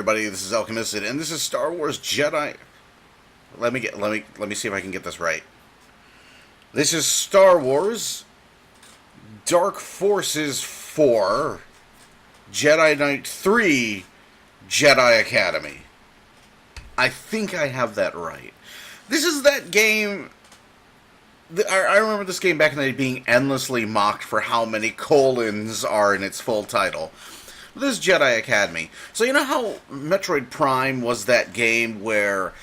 everybody, this is AmbientLight, and this is Star Wars Jedi. Let me see if I can get this right. This is Star Wars Dark Forces 4 Jedi Knight 3 Jedi Academy. I think I have that right. This is that game. I remember this game back in the day being endlessly mocked for how many colons are in its full title. This is Jedi Academy. So you know how Metroid Prime was that game where,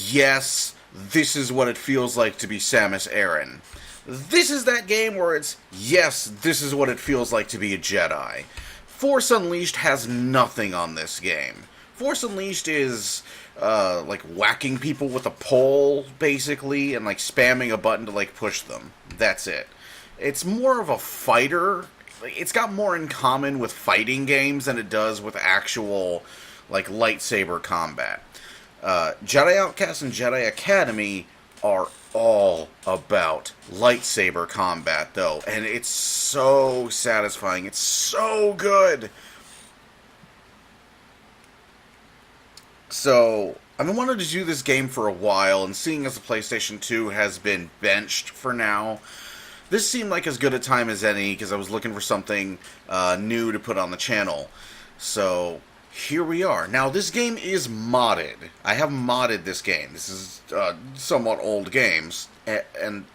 yes, this is what it feels like to be Samus Aran. This is that game where it's, yes, this is what it feels like to be a Jedi. Force Unleashed has nothing on this game. Force Unleashed is like whacking people with a pole, basically, and like spamming a button to like push them. That's it. It's more of a fighter. It's got more in common with fighting games than it does with actual like lightsaber combat. Jedi Outcast and Jedi Academy are all about lightsaber combat, though, and it's so satisfying. It's so good. So, I've been wanting to do this game for a while, and seeing as the PlayStation 2 has been benched for now, this seemed like as good a time as any, because I was looking for something new to put on the channel. So, here we are. Now, this game is modded. I have modded this game. This is somewhat old games, and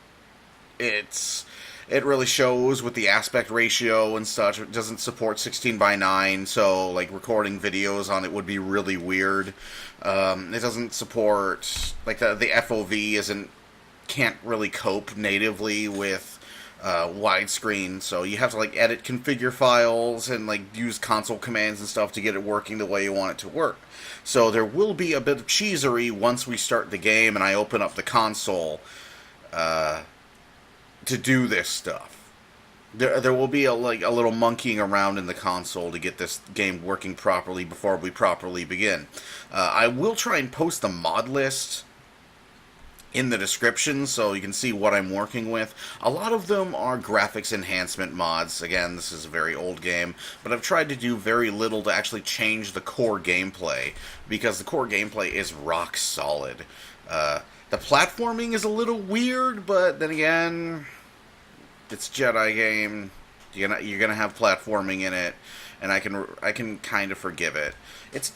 it really shows with the aspect ratio and such. It doesn't support 16:9, so like recording videos on it would be really weird. It doesn't support, like, the FOV can't really cope natively with widescreen, so you have to like edit configure files and like use console commands and stuff to get it working the way you want it to work. So there will be a bit of cheesery once we start the game and I open up the console to do this stuff. There will be a little monkeying around in the console to get this game working properly before we properly begin. I will try and post the mod list in the description so you can see what I'm working with. A lot of them are graphics enhancement mods. Again, this is a very old game, but I've tried to do very little to actually change the core gameplay, because the core gameplay is rock solid. The platforming is a little weird, but then again, it's a Jedi game. You're gonna have platforming in it, and I can kind of forgive it. It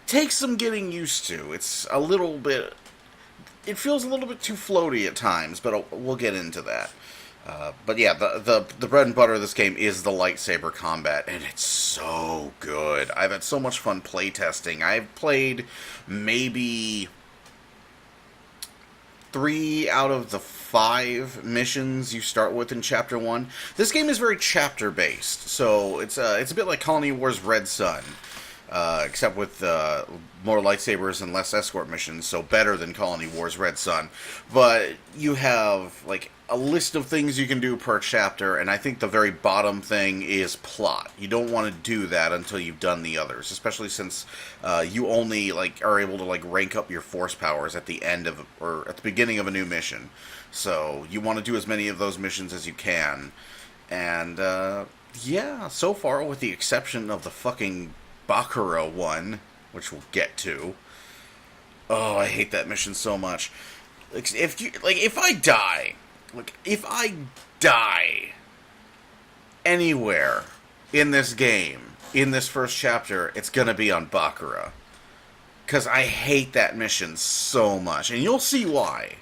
takes some getting used to. It's a little bit. It feels a little bit too floaty at times, but we'll get into that. But yeah, the bread and butter of this game is the lightsaber combat, and it's so good. I've had so much fun playtesting. I've played maybe 3 out of the 5 missions you start with in Chapter 1. This game is very chapter-based, so it's a bit like Colony Wars Red Sun. Except with more lightsabers and less escort missions, so better than Colony Wars Red Sun. But you have like a list of things you can do per chapter, and I think the very bottom thing is plot. You don't want to do that until you've done the others, especially since you only like are able to like rank up your force powers at the end of or at the beginning of a new mission. So you want to do as many of those missions as you can. And yeah, so far, with the exception of the fucking Bakura one, which we'll get to. Oh, I hate that mission so much. If I die anywhere in this game, in this first chapter, it's gonna be on Bakura. Because I hate that mission so much. And you'll see why.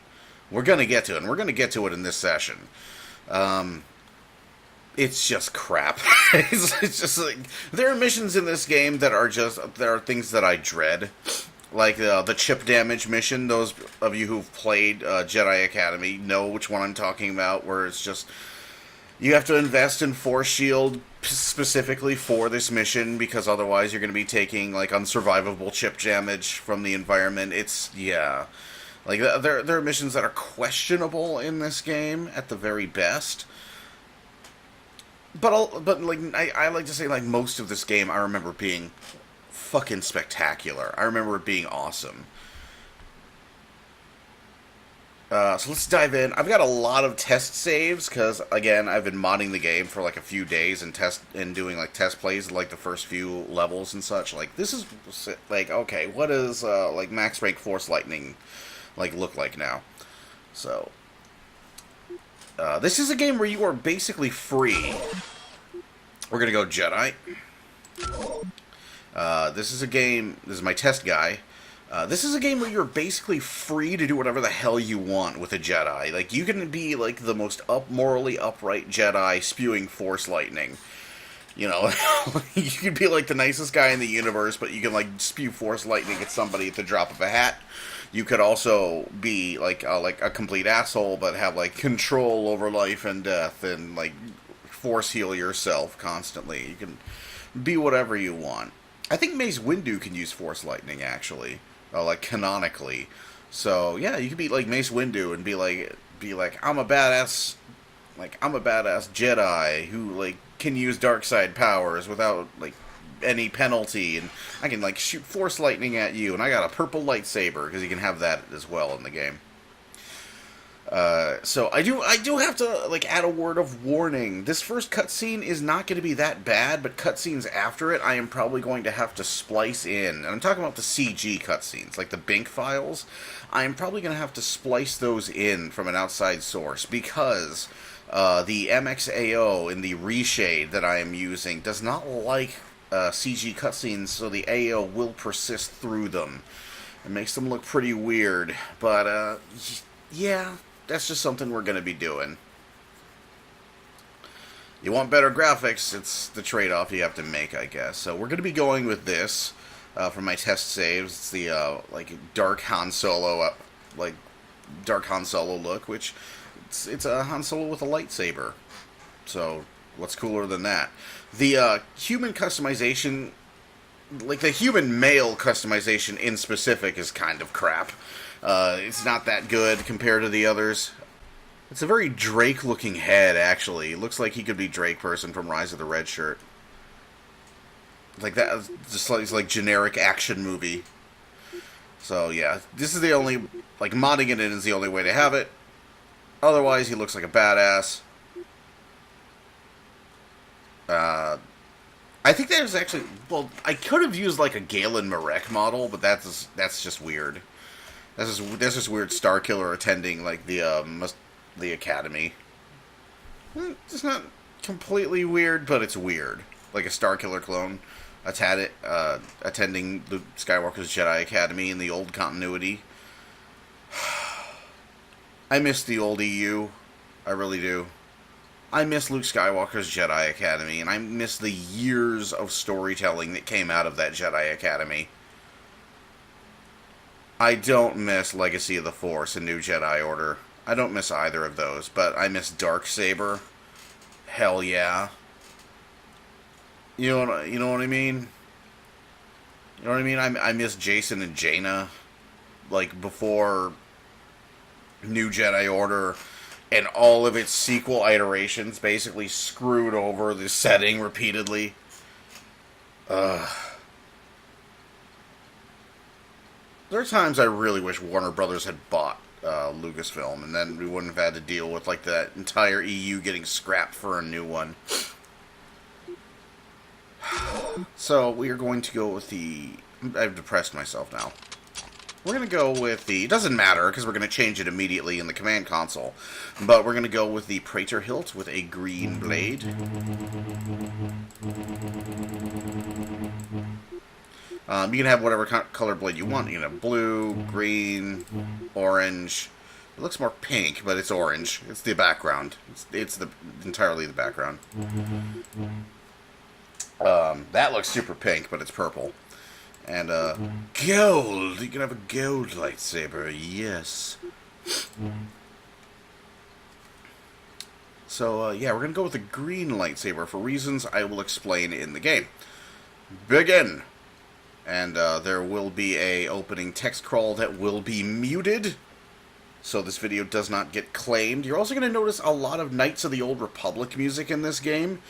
We're gonna get to it, and we're gonna get to it in this session. It's just crap. it's just like, there are missions in this game that are things that I dread. Like the chip damage mission. Those of you who've played Jedi Academy know which one I'm talking about, where it's just, you have to invest in Force Shield specifically for this mission, because otherwise you're going to be taking like unsurvivable chip damage from the environment. It's, yeah. Like, there are missions that are questionable in this game at the very best. But like, I like to say, like, most of this game I remember being fucking spectacular. I remember it being awesome. So let's dive in. I've got a lot of test saves because, again, I've been modding the game for like a few days and doing like test plays, like the first few levels and such. Like this is like, okay, what does like max rank Force Lightning like look like now? So this is a game where you are basically free. We're gonna go Jedi. This is a game. This is my test guy. This is a game where you're basically free to do whatever the hell you want with a Jedi. Like, you can be, like, the most morally upright Jedi spewing Force lightning. You know, you can be, like, the nicest guy in the universe, but you can, like, spew Force lightning at somebody at the drop of a hat. You could also be, like a complete asshole, but have, like, control over life and death and, like, force heal yourself constantly. You can be whatever you want. I think Mace Windu can use Force lightning, actually. Like, canonically. So, yeah, you could be, like, Mace Windu and be like, I'm a badass Jedi who, like, can use dark side powers without, like, any penalty, and I can, like, shoot Force lightning at you, and I got a purple lightsaber, because you can have that as well in the game. So I do have to, like, add a word of warning. This first cutscene is not going to be that bad, but cutscenes after it I am probably going to have to splice in. And I'm talking about the CG cutscenes, like the BINC files. I am probably going to have to splice those in from an outside source, because the MXAO in the REShade that I am using does not like CG cutscenes, so the AO will persist through them. It makes them look pretty weird, but yeah, that's just something we're going to be doing. You want better graphics, it's the trade-off you have to make, I guess. So we're going to be going with this for my test saves. It's the like dark Han Solo, look, which it's a Han Solo with a lightsaber. So what's cooler than that? The human customization, like the human male customization in specific, is kind of crap. It's not that good compared to the others. It's a very Drake-looking head, actually. It looks like he could be Drake person from Rise of the Red Shirt. Like that, just like generic action movie. So yeah, this is the only, like, modding it in is the only way to have it. Otherwise, he looks like a badass. I think there's actually, well, I could have used like a Galen Marek model, but that's just weird. That's just weird Starkiller attending, like, the academy. It's not completely weird, but it's weird. Like a Starkiller clone attending Luke Skywalker's Jedi Academy in the old continuity. I miss the old EU. I really do. I miss Luke Skywalker's Jedi Academy, and I miss the years of storytelling that came out of that Jedi Academy. I don't miss Legacy of the Force and New Jedi Order. I don't miss either of those, but I miss Dark Saber. Hell yeah. You know what I mean? You know what I mean? I miss Jason and Jaina, like, before New Jedi Order and all of its sequel iterations basically screwed over the setting repeatedly. There are times I really wish Warner Brothers had bought Lucasfilm, and then we wouldn't have had to deal with, like, that entire EU getting scrapped for a new one. So we are going to go with the... I've depressed myself now. We're going to go with the... It doesn't matter, because we're going to change it immediately in the command console. But we're going to go with the Praetor hilt with a green blade. You can have whatever color blade you want. You can have blue, green, orange. It looks more pink, but it's orange. It's the background. It's entirely the background. That looks super pink, but it's purple. And gold. You can have a gold lightsaber. Yes. So yeah, we're gonna go with a green lightsaber for reasons I will explain in the game. Begin. And there will be a opening text crawl that will be muted, so this video does not get claimed. You're also going to notice a lot of Knights of the Old Republic music in this game.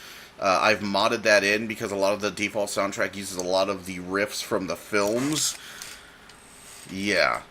I've modded that in because a lot of the default soundtrack uses a lot of the riffs from the films. Yeah.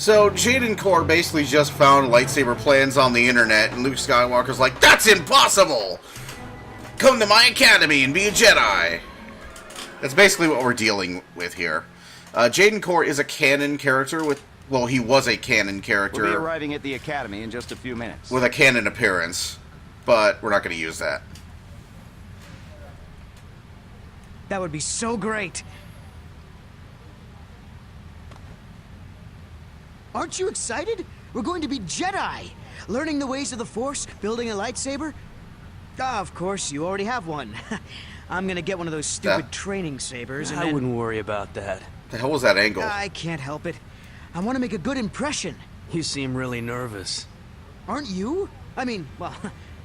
So, Jaden Core basically just found lightsaber plans on the internet, and Luke Skywalker's like, "That's impossible! Come to my academy and be a Jedi!" That's basically what we're dealing with here. Jaden Core is a canon character with... Well, he was a canon character. We'll be arriving at the academy in just a few minutes. With a canon appearance. But we're not going to use that. That would be so great. Aren't you excited? We're going to be Jedi! Learning the ways of the Force, building a lightsaber. Ah, of course, you already have one. I'm gonna get one of those stupid training sabers and I wouldn't worry about that. The hell was that angle? I can't help it. I want to make a good impression. You seem really nervous. Aren't you? I mean, well,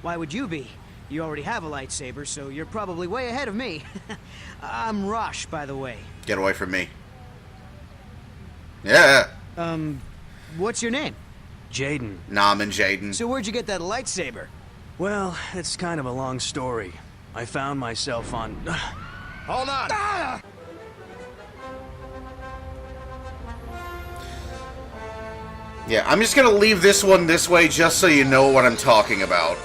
why would you be? You already have a lightsaber, so you're probably way ahead of me. I'm Rosh, by the way. Get away from me. Yeah. What's your name? Jaden. Norman Jaden. So where'd you get that lightsaber? Well, it's kind of a long story. I found myself on... Hold on! Ah! Yeah, I'm just gonna leave this one this way just so you know what I'm talking about.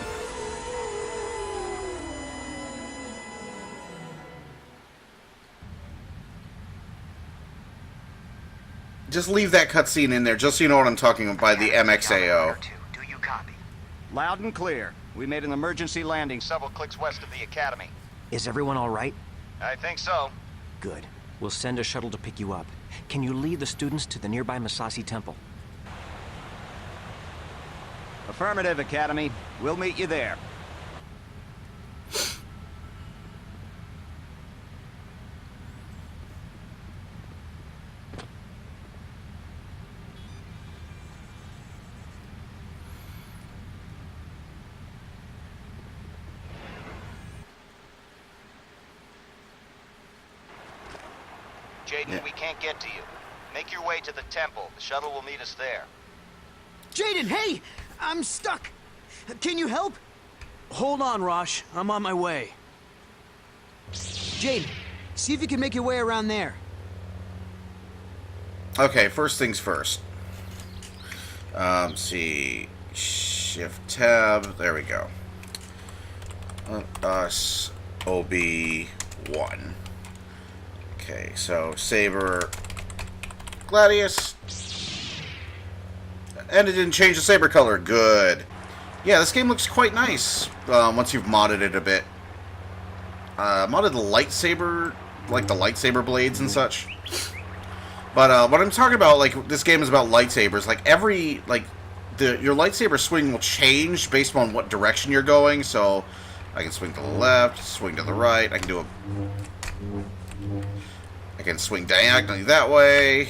Just leave that cutscene in there just so you know what I'm talking about by the MXAO. Do you copy? Loud and clear. We made an emergency landing several clicks west of the academy. Is everyone all right? I think so. Good. We'll send a shuttle to pick you up. Can you lead the students to the nearby Masasi Temple? Affirmative, Academy. We'll meet you there. Jaden, we can't get to you. Make your way to the temple. The shuttle will meet us there. Jaden, hey! I'm stuck! Can you help? Hold on, Rosh. I'm on my way. Jaden, see if you can make your way around there. Okay, first things first. See. Shift tab. There we go. Us. OB1. Okay, so Saber. Gladius. And it didn't change the saber color. Good. Yeah, this game looks quite nice once you've modded it a bit. Modded the lightsaber, like the lightsaber blades and such. But what I'm talking about, like, this game is about lightsabers. Like, your lightsaber swing will change based on what direction you're going. So, I can swing to the left, swing to the right. I can swing diagonally that way.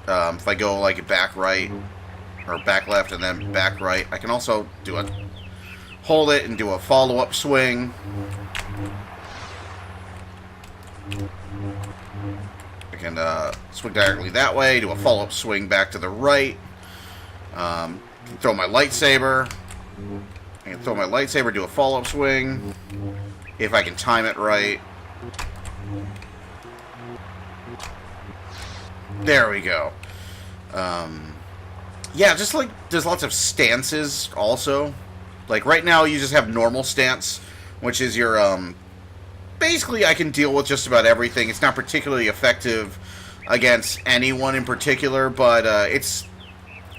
If I go, like, back right, or back left and then back right, I can also hold it and do a follow-up swing. I can swing diagonally that way, do a follow-up swing back to the right. Throw my lightsaber. I can throw my lightsaber, do a follow-up swing. If I can time it right. There we go. Yeah, just like there's lots of stances also. Like right now you just have normal stance, which is your basically I can deal with just about everything. It's not particularly effective against anyone in particular, but it's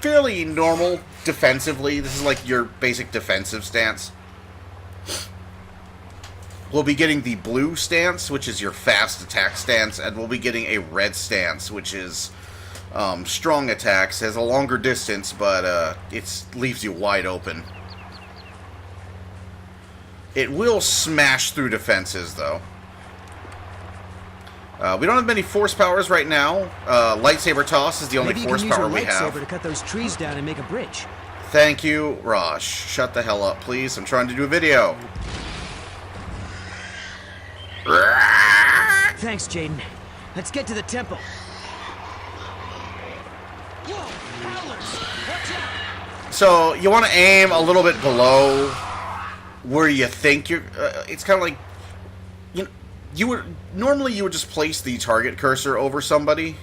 fairly normal defensively. This is like your basic defensive stance. We'll be getting the blue stance, which is your fast attack stance, and we'll be getting a red stance, which is strong attacks. Has a longer distance, but it leaves you wide open. It will smash through defenses, though. We don't have many force powers right now. Lightsaber toss is the only force power we have. Maybe you can use your lightsaber to cut those trees down and make a bridge. Thank you, Rosh. Shut the hell up, please. I'm trying to do a video. Thanks, Jaden. Let's get to the temple. So, you want to aim a little bit below where you think you're... it's kind of like... Normally you would just place the target cursor over somebody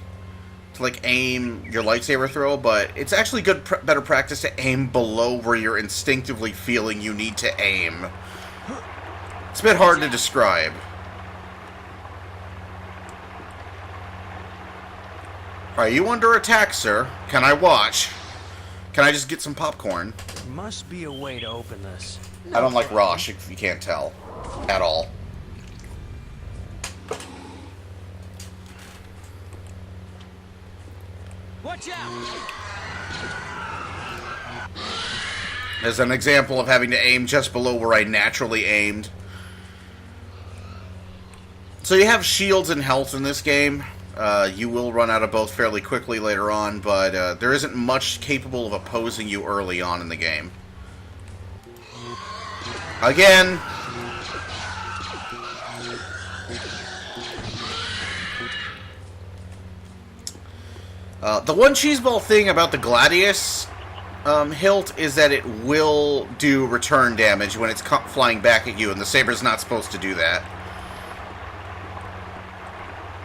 to like aim your lightsaber throw, but it's actually better practice to aim below where you're instinctively feeling you need to aim. It's a bit hard to describe. Are you under attack, sir? Can I watch? Can I just get some popcorn? There must be a way to open this. I don't like Rosh, if you can't tell. At all. Watch out! As an example of having to aim just below where I naturally aimed. So you have shields and health in this game. You will run out of both fairly quickly later on, but there isn't much capable of opposing you early on in the game. Again. The one cheeseball thing about the Gladius hilt is that it will do return damage when it's flying back at you, and the Saber's not supposed to do that.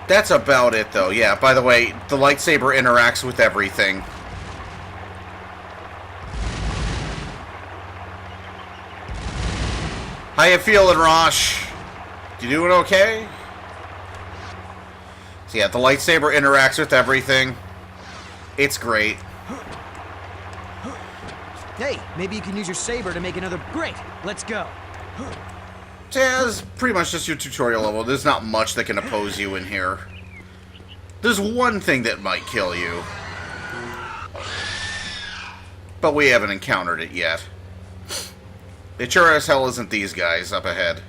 That's about it, though. Yeah, by the way, the lightsaber interacts with everything. How you feeling, Rosh? You doing okay? So yeah, the lightsaber interacts with everything. It's great. Hey, maybe you can use your saber to make another... Great! Let's go! Yeah, it's pretty much just your tutorial level. There's not much that can oppose you in here. There's one thing that might kill you. But we haven't encountered it yet. It sure as hell isn't these guys up ahead.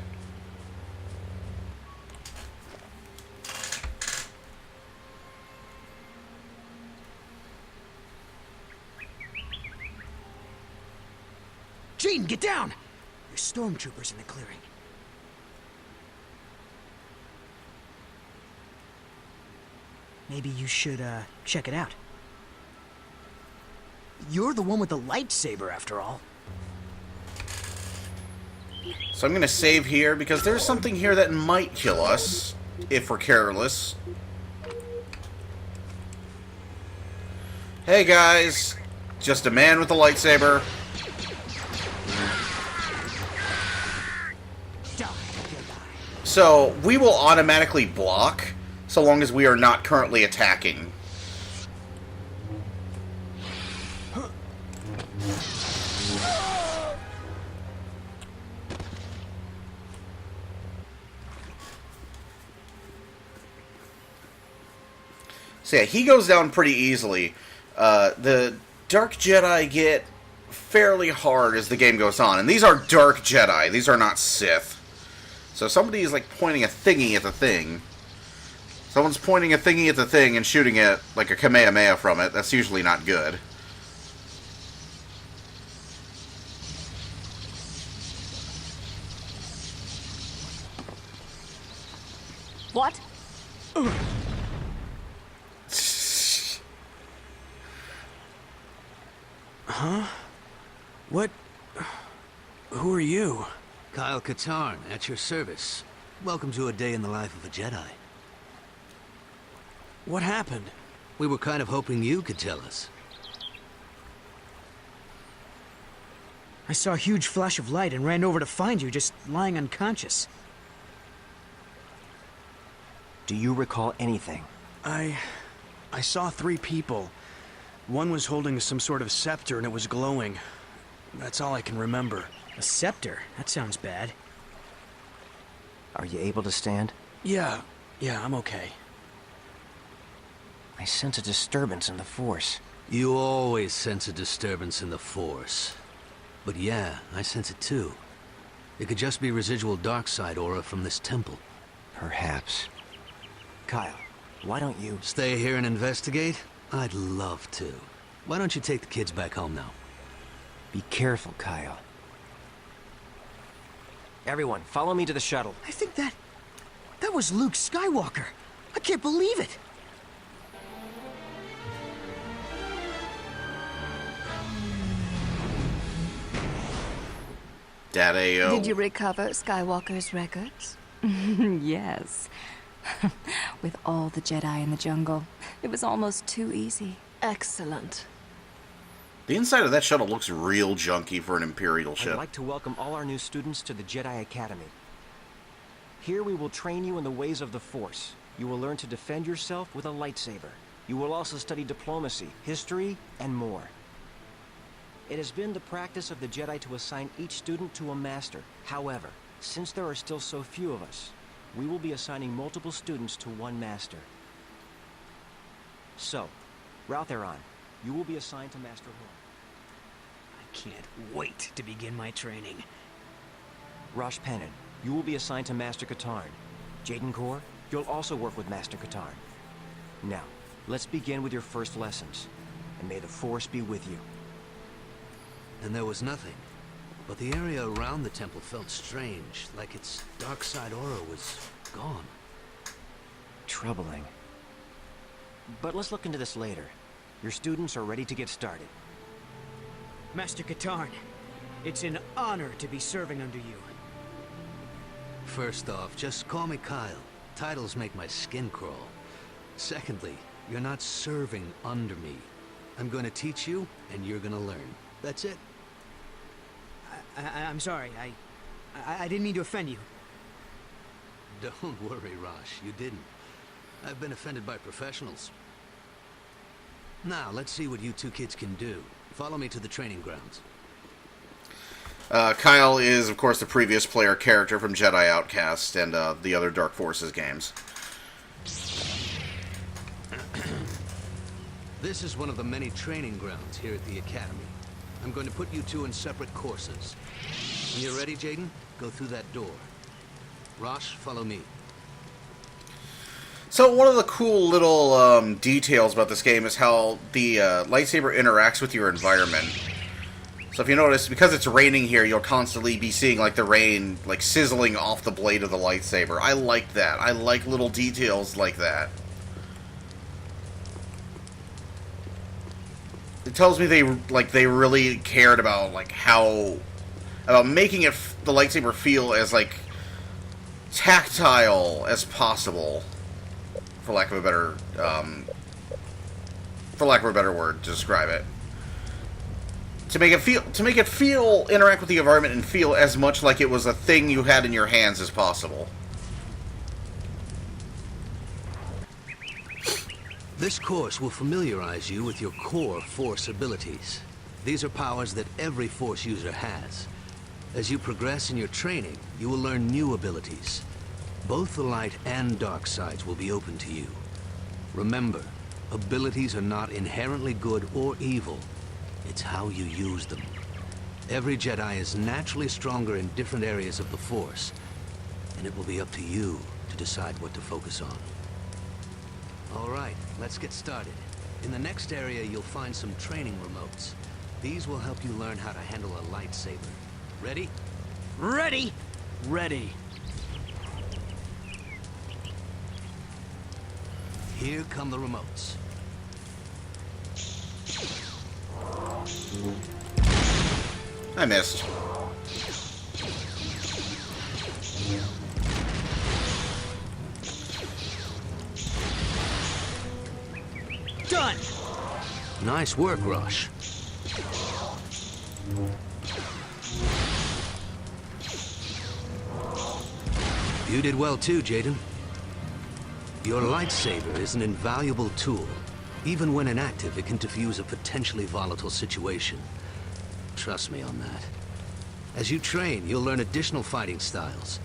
Gene, get down! There's stormtroopers in the clearing. Maybe you should, check it out. You're the one with the lightsaber, after all. So I'm going to save here, because there's something here that might kill us, if we're careless. Hey guys, just a man with a lightsaber. So, we will automatically block, so long as we are not currently attacking. So yeah, he goes down pretty easily. The Dark Jedi get fairly hard as the game goes on. And these are Dark Jedi, these are not Sith. So somebody is like pointing a thingy at the thing. Someone's pointing a thingy at the thing and shooting it like a Kamehameha from it. That's usually not good. What? Huh? What? Who are you? Kyle Katarn, at your service. Welcome to a day in the life of a Jedi. What happened? We were kind of hoping you could tell us. I saw a huge flash of light and ran over to find you just lying unconscious. Do you recall anything? I saw 3 people. One was holding some sort of scepter and it was glowing. That's all I can remember. A scepter? That sounds bad. Are you able to stand? Yeah, I'm okay. I sense a disturbance in the Force. You always sense a disturbance in the Force. But yeah, I sense it too. It could just be residual dark side aura from this temple. Perhaps. Kyle, why don't you... Stay here and investigate? I'd love to. Why don't you take the kids back home now? Be careful, Kyle. Everyone, follow me to the shuttle. I think that was Luke Skywalker. I can't believe it. Daddy-o. Did you recover Skywalker's records? Yes. With all the Jedi in the jungle, it was almost too easy. Excellent. The inside of that shuttle looks real junky for an Imperial I'd ship. like to welcome all our new students to the Jedi Academy. Here we will train you in the ways of the Force. You will learn to defend yourself with a lightsaber. You will also study diplomacy, history, and more. It has been the practice of the Jedi to assign each student to a master. However, since there are still so few of us, we will be assigning multiple students to one master. So, Routheron, you will be assigned to Master Hutt. I can't wait to begin my training. Rosh Penin, you will be assigned to Master Katarn. Jaden Kor, you'll also work with Master Katarn. Now, let's begin with your first lessons, and may the Force be with you. And there was nothing. But the area around the temple felt strange, like its dark side aura was gone. Troubling. But let's look into this later. Your students are ready to get started. Master Katarn, it's an honor to be serving under you. First off, just call me Kyle. Titles make my skin crawl. Secondly, you're not serving under me. I'm going to teach you, and you're going to learn. That's it. I'm sorry, I didn't mean to offend you. Don't worry, Rosh, you didn't. I've been offended by professionals. Now, let's see what you two kids can do. Follow me to the training grounds. Kyle is, of course, the previous player character from Jedi Outcast and the other Dark Forces games. This is one of the many training grounds here at the Academy. I'm going to put you two in separate courses. When you're ready, Jaden, go through that door. Rosh, follow me. So one of the cool little details about this game is how the lightsaber interacts with your environment. So if you notice, because it's raining here, you'll constantly be seeing like the rain like sizzling off the blade of the lightsaber. I like that. I like little details like that. It tells me they really cared about like about making it the lightsaber feel as like tactile as possible, for lack of a better word to describe it. To make it feel interact with the environment and feel as much like it was a thing you had in your hands as possible. This course will familiarize you with your core Force abilities. These are powers that every Force user has. As you progress in your training, you will learn new abilities. Both the light and dark sides will be open to you. Remember, abilities are not inherently good or evil. It's how you use them. Every Jedi is naturally stronger in different areas of the Force, and it will be up to you to decide what to focus on. All right, let's get started. In the next area, you'll find some training remotes. These will help you learn how to handle a lightsaber. Ready? Ready? Ready. Here come the remotes. I missed. Done! Nice work, Rosh. You did well too, Jaden. Your lightsaber is an invaluable tool. Even when inactive, it can defuse a potentially volatile situation. Trust me on that. As you train, you'll learn additional fighting styles.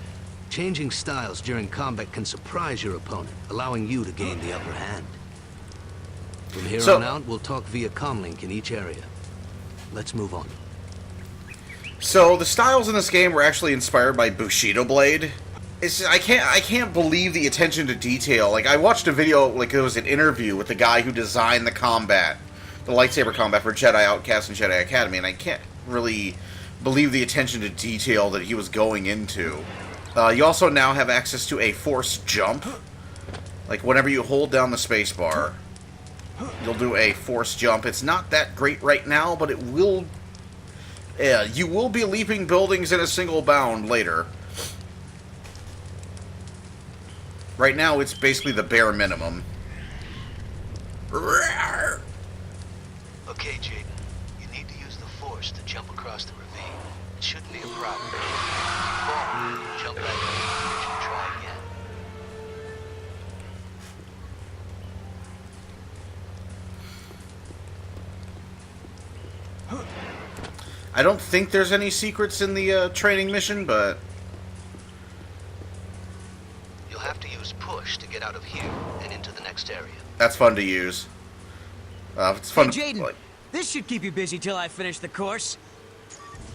Changing styles during combat can surprise your opponent, allowing you to gain the upper hand. From here on out, we'll talk via comlink in each area. Let's move on. So the styles in this game were actually inspired by Bushido Blade. It's just, I can't believe the attention to detail. Like, I watched a video, like it was an interview with the guy who designed the combat, the lightsaber combat for Jedi Outcast and Jedi Academy, and I can't really believe the attention to detail that he was going into. You also now have access to a force jump. Like, whenever you hold down the spacebar, you'll do a force jump. It's not that great right now, but it will... Yeah, you will be leaping buildings in a single bound later. Right now, it's basically the bare minimum. Okay, Jaden. You need to use the Force to jump across the ravine. It shouldn't be a problem. Fall, jump back in and try again. I don't think there's any secrets in the training mission, but... You'll have to use push to get out of here and into the next area. That's fun to use. It's fun. Hey, Jaden, this should keep you busy till I finish the course.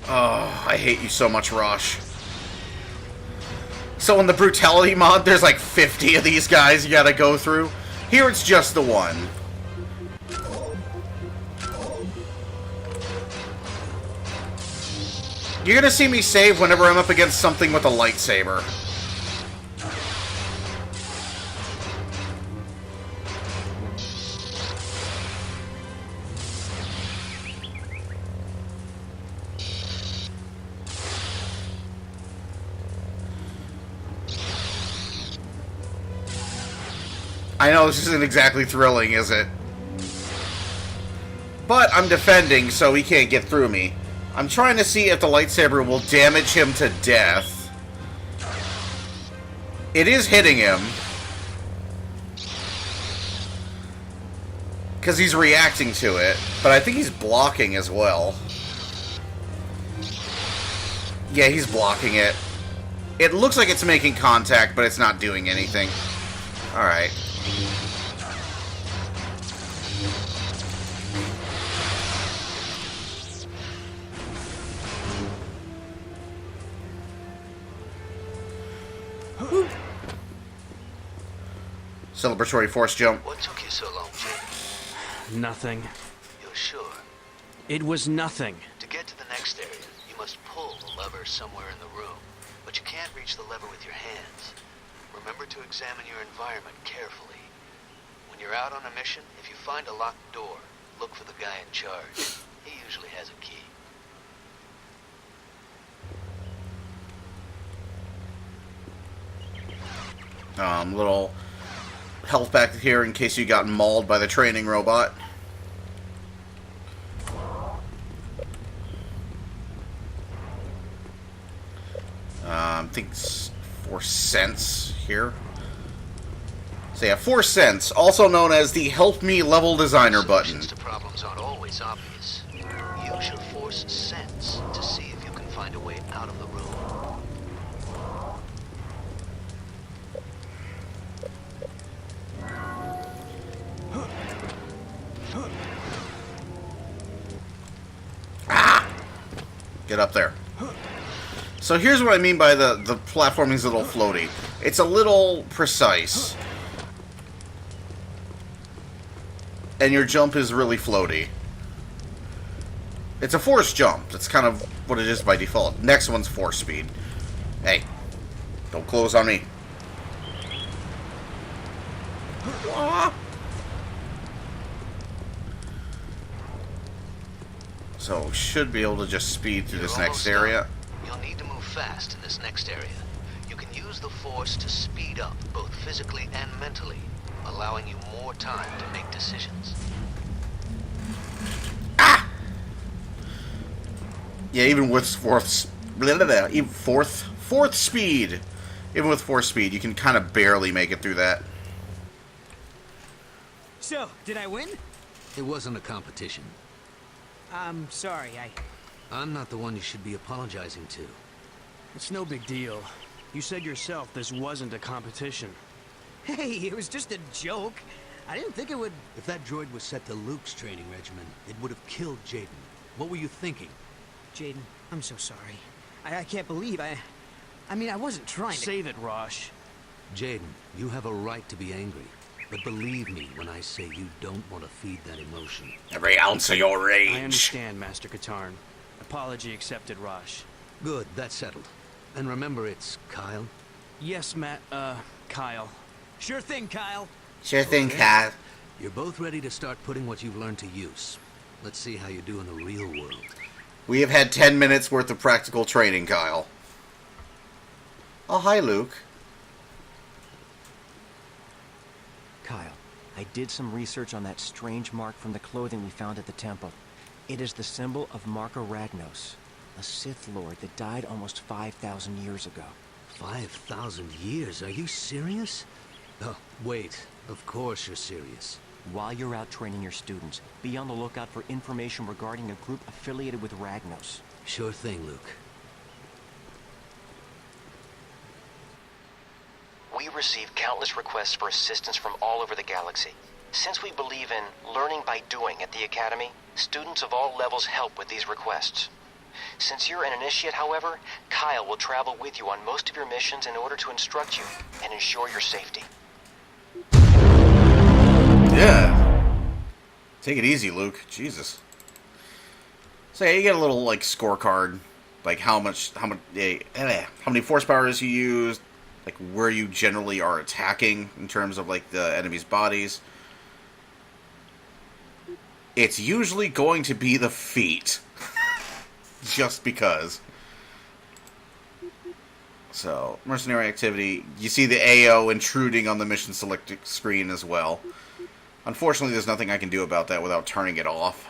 Oh, I hate you so much, Rosh. So in the brutality mod, there's like 50 of these guys you gotta go through. Here it's just the one. You're gonna see me save whenever I'm up against something with a lightsaber. I know this isn't exactly thrilling, is it? But I'm defending, so he can't get through me. I'm trying to see if the lightsaber will damage him to death. It is hitting him. Because he's reacting to it. But I think he's blocking as well. Yeah, he's blocking it. It looks like it's making contact, but it's not doing anything. Alright. Celebratory force jump. What took you so long, Jaden? Nothing. You're sure? It was nothing. To get to the next area, you must pull the lever somewhere in the room. But you can't reach the lever with your hands. Remember to examine your environment carefully. When you're out on a mission, if you find a locked door, look for the guy in charge. He usually has a key. Little health back here in case you got mauled by the training robot. I think it's 4 cents here. So yeah, 4 cents, also known as the Help Me Level Designer button. Solutions to problems aren't always obvious. Use your Force sense to see if you can find a way out of the room. Get up there. So here's what I mean by the platforming's a little floaty. It's a little precise. And your jump is really floaty. It's a force jump. That's kind of what it is by default. Next one's force speed. Hey, don't close on me. So, should be able to just speed through this next area. You'll need to move fast in this next area. You can use the Force to speed up, both physically and mentally, allowing you more time to make decisions. Ah! Yeah, even with fourth speed, even with force speed, you can kind of barely make it through that. So, did I win? It wasn't a competition. I'm sorry, I'm not the one you should be apologizing to. It's no big deal. You said yourself this wasn't a competition. Hey, it was just a joke. I didn't think it would... If that droid was set to Luke's training regimen, it would have killed Jaden. What were you thinking? Jaden, I'm so sorry. I can't believe I mean, I wasn't trying to... Save it, Rosh. Jaden, you have a right to be angry. But believe me when I say you don't want to feed that emotion. Every ounce of your rage. I understand, Master Katarn. Apology accepted, Rosh. Good, that's settled. And remember, it's Kyle? Yes, Kyle. Sure thing, Kyle. Sure thing, Kyle. You're both ready to start putting what you've learned to use. Let's see how you do in the real world. We have had 10 minutes worth of practical training, Kyle. Oh, hi, Luke. I did some research on that strange mark from the clothing we found at the temple. It is the symbol of Marka Ragnos, a Sith Lord that died almost 5,000 years ago. 5,000 years? Are you serious? Oh, wait. Of course you're serious. While you're out training your students, be on the lookout for information regarding a group affiliated with Ragnos. Sure thing, Luke. We receive countless requests for assistance from all over the galaxy. Since we believe in learning by doing at the Academy, students of all levels help with these requests. Since you're an initiate, however, Kyle will travel with you on most of your missions in order to instruct you and ensure your safety. Yeah. Take it easy, Luke. Jesus. So yeah, you get a little like scorecard, like how many force powers you use, like where you generally are attacking in terms of like the enemy's bodies. It's usually going to be the feet. Just because. So, mercenary activity. You see the AO intruding on the mission select screen as well. Unfortunately, there's nothing I can do about that without turning it off.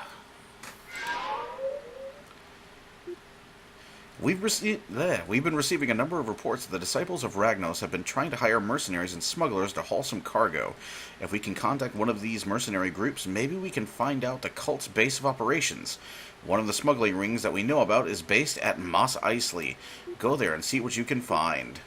We've been receiving a number of reports that the Disciples of Ragnos have been trying to hire mercenaries and smugglers to haul some cargo. If we can contact one of these mercenary groups, maybe we can find out the cult's base of operations. One of the smuggling rings that we know about is based at Mos Eisley. Go there and see what you can find.